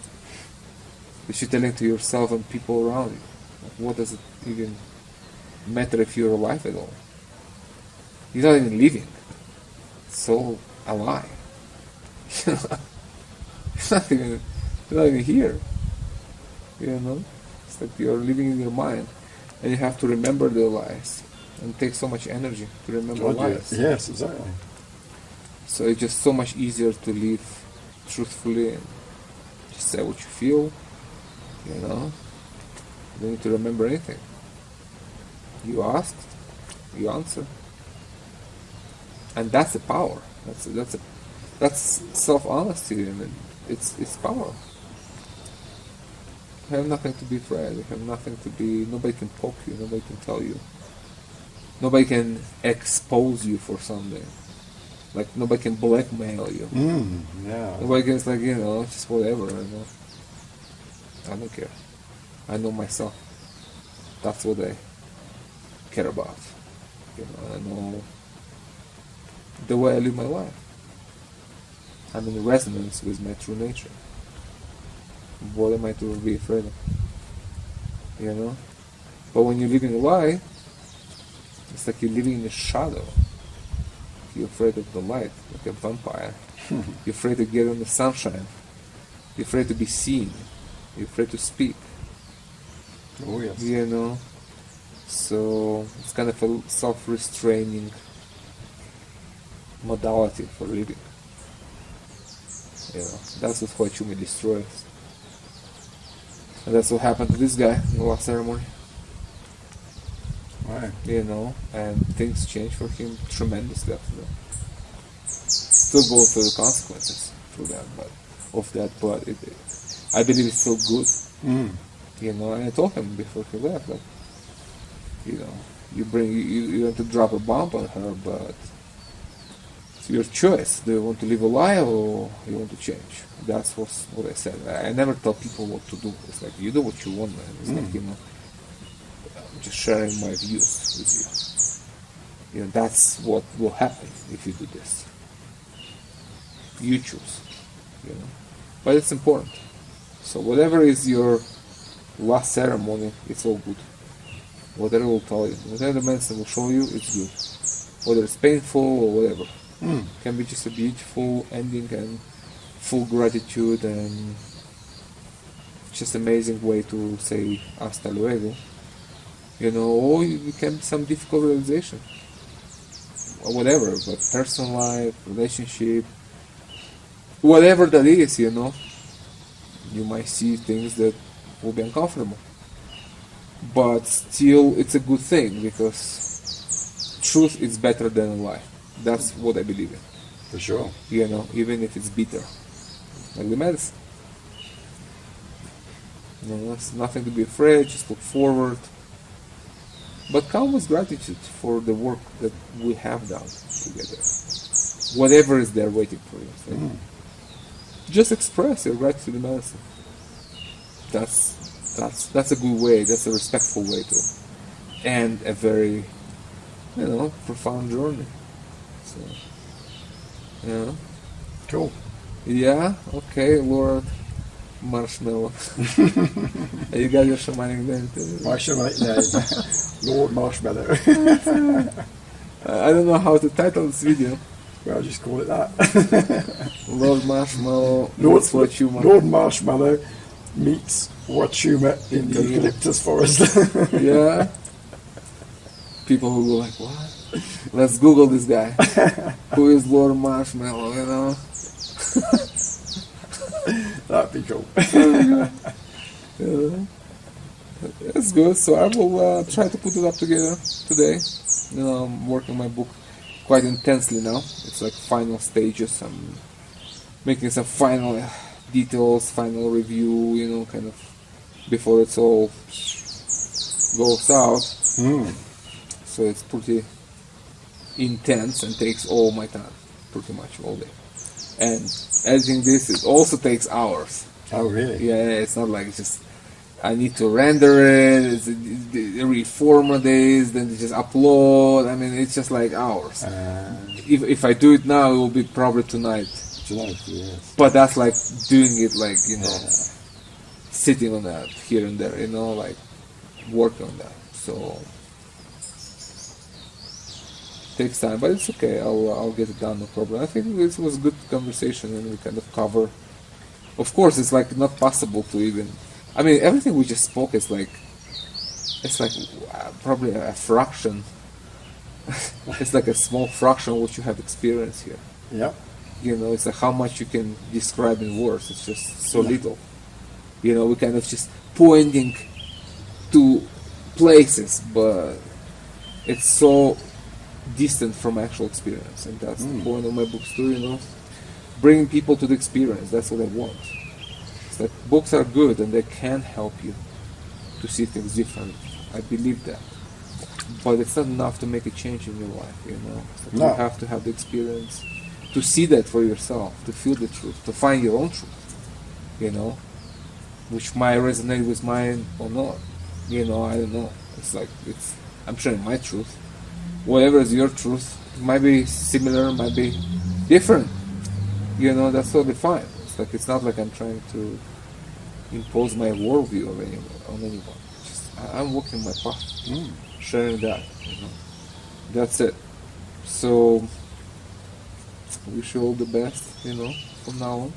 that you're telling to yourself and people around you, what does it even matter if you're alive at all? You're not even living. It's all a lie. It's not even here. It's like you're living in your mind, and you have to remember the lies, and it takes so much energy to remember lies. Yes, exactly. So it's just so much easier to live truthfully and just say what you feel. You don't need to remember anything. You ask, you answer, and that's the power. That's self-honesty, and it's power. You have nothing to be afraid. You have nothing to be. Nobody can poke you. Nobody can tell you. Nobody can expose you for something. Like nobody can blackmail you. Yeah. Nobody can just whatever. I don't care. I know myself. That's what I care about. I know the way I live my life. I'm in resonance with my true nature. What am I to be afraid of? But when you're living a lie, it's like you're living in a shadow. You're afraid of the light, like a vampire. You're afraid to get in the sunshine. You're afraid to be seen. You're afraid to speak. Oh yes. So it's kind of a self-restraining modality for living. That's what Huachuma destroys. And that's what happened to this guy in the last ceremony. Right. And things changed for him tremendously after that. Still going through the consequences through that, but I believe it's still good. And I told him before he left that, you have to drop a bomb on her, but it's your choice. Do you want to live a lie or you want to change? That's what I said. I never tell people what to do. It's like, you do what you want, man. It's like, I'm just sharing my views with you. That's what will happen if you do this. You choose. But it's important. So whatever is your last ceremony, it's all good. Whatever will tell you, whatever the medicine will show you, it's good. Whether it's painful or whatever. It can be just a beautiful ending and full gratitude and just amazing way to say hasta luego. Or it can be some difficult realization. Or whatever, but personal life, relationship, whatever that is, you might see things that will be uncomfortable. But still, it's a good thing, because truth is better than a lie. That's what I believe in. For sure. Even if it's bitter. Like the medicine. It's nothing to be afraid, just look forward. But come with gratitude for the work that we have done together. Whatever is there waiting for you. Just express your gratitude to the medicine. That's a good way, that's a respectful way to end a very, profound journey. So, Cool. Yeah, okay, Lord Marshmallow. And you got your shamanic name too. My shamanic name, Lord Marshmallow. I don't know how to title this video. Well, I'll just call it that. Lord Marshmallow Lord, meets Huachuma. Lord Marshmallow meets Huachuma in the eucalyptus forest. Yeah. People who go like, what? Let's Google this guy. Who is Lord Marshmallow, you know? That'd be cool. Yeah. That's good. So I will try to put it up together today. You know, I'm working on my book quite intensely now. It's like final stages. I'm making some final details, final review, you know, kind of before it's all goes out. So it's pretty intense and takes all my time, pretty much all day. And editing this, it also takes hours. Oh, really? Yeah, it's not like just I need to render it, it's every 4 more days, then just upload. I mean, it's just like hours. If I do it now, it will be probably tonight. Tonight, yes. But that's like doing it like, you know, sitting on that here and there, you know, like working on that. So takes time, but it's okay. I'll get it done, no problem. I think this was a good conversation, and we kind of cover. Of course, it's like not possible to even. I mean, everything we just spoke is like, it's like probably a fraction. It's like a small fraction of what you have experienced here. Yeah. You know, it's like how much you can describe in words. It's just so little. You know, we kind of just pointing to places, but it's so distant from actual experience, and that's the point of my books too, you know, bringing people to the experience. That's what I want. It's like books are good and they can help you to see things differently. I believe that, but it's not enough to make a change in your life, you know. It's like you have to have the experience to see that for yourself, to feel the truth, to find your own truth, you know, which might resonate with mine or not, you know. I don't know. It's like I'm sharing my truth. Whatever is your truth, it might be similar, might be different. You know, that's totally fine. It's like it's not like I'm trying to impose my worldview on anyone. I'm walking my path, sharing that. You know, that's it. So, wish you all the best. You know, from now on.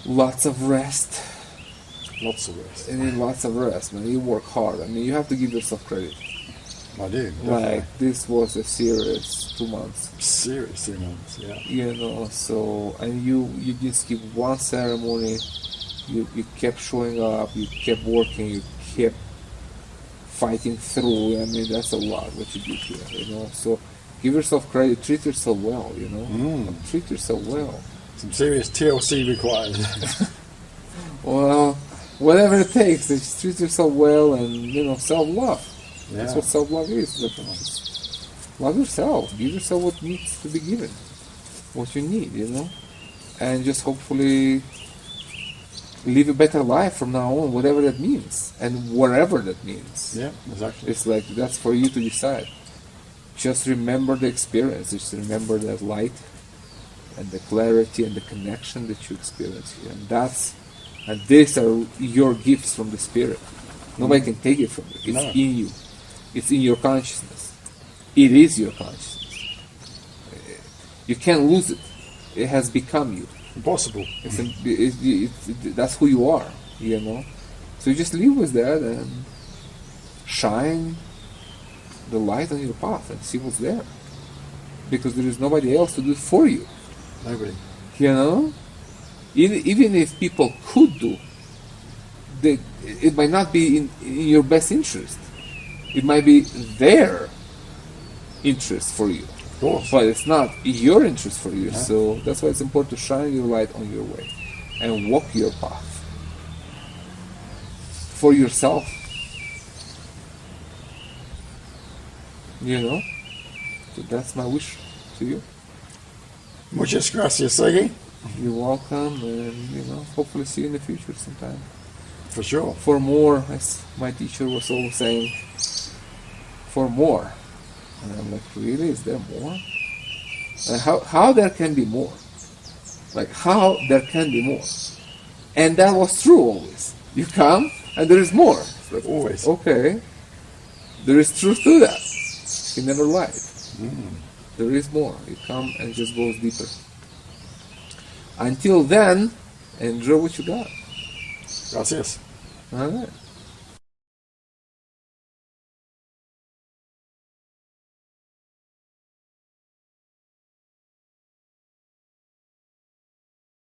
Lots of rest. Lots of rest. You need lots of rest, man. You work hard. I mean, you have to give yourself credit. I do. Definitely. Like, this was a serious 2 months. Serious 2 months, yeah. You know, so, and you just give one ceremony, you kept showing up, you kept working, you kept fighting through. I mean, that's a lot what you did here, you know. So, give yourself credit, treat yourself well, you know. Treat yourself well. Some serious TLC required. Well, whatever it takes, just treat yourself well and, you know, self-love. Yeah. That's what self-love is. Love yourself. Give yourself what needs to be given. What you need, you know. And just hopefully live a better life from now on, whatever that means. And whatever that means. Yeah, exactly. It's like, that's for you to decide. Just remember the experience. Just remember that light and the clarity and the connection that you experience here. And these are your gifts from the Spirit. Nobody can take it from you. It's in you. It's in your consciousness. It is your consciousness. You can't lose it. It has become you. Impossible. That's who you are, you know. So you just live with that and shine the light on your path and see what's there. Because there is nobody else to do it for you. Nobody. You know? Even if people could do, it might not be in your best interest. It might be their interest for you. Of course. But it's not your interest for you. Yeah. So that's why it's important to shine your light on your way and walk your path for yourself. You know? So that's my wish to you. Muchas gracias, Sergey. You're welcome, and, you know, hopefully see you in the future sometime. For sure. For more, as my teacher was always saying, for more. And I'm like, really? Is there more? And how there can be more? Like, how there can be more? And that was true always. You come, and there is more. It's like, Always. okay. There is truth to that. He never lied. There is more. You come and it just goes deeper. Until then, enjoy what you got. Gracias. All right.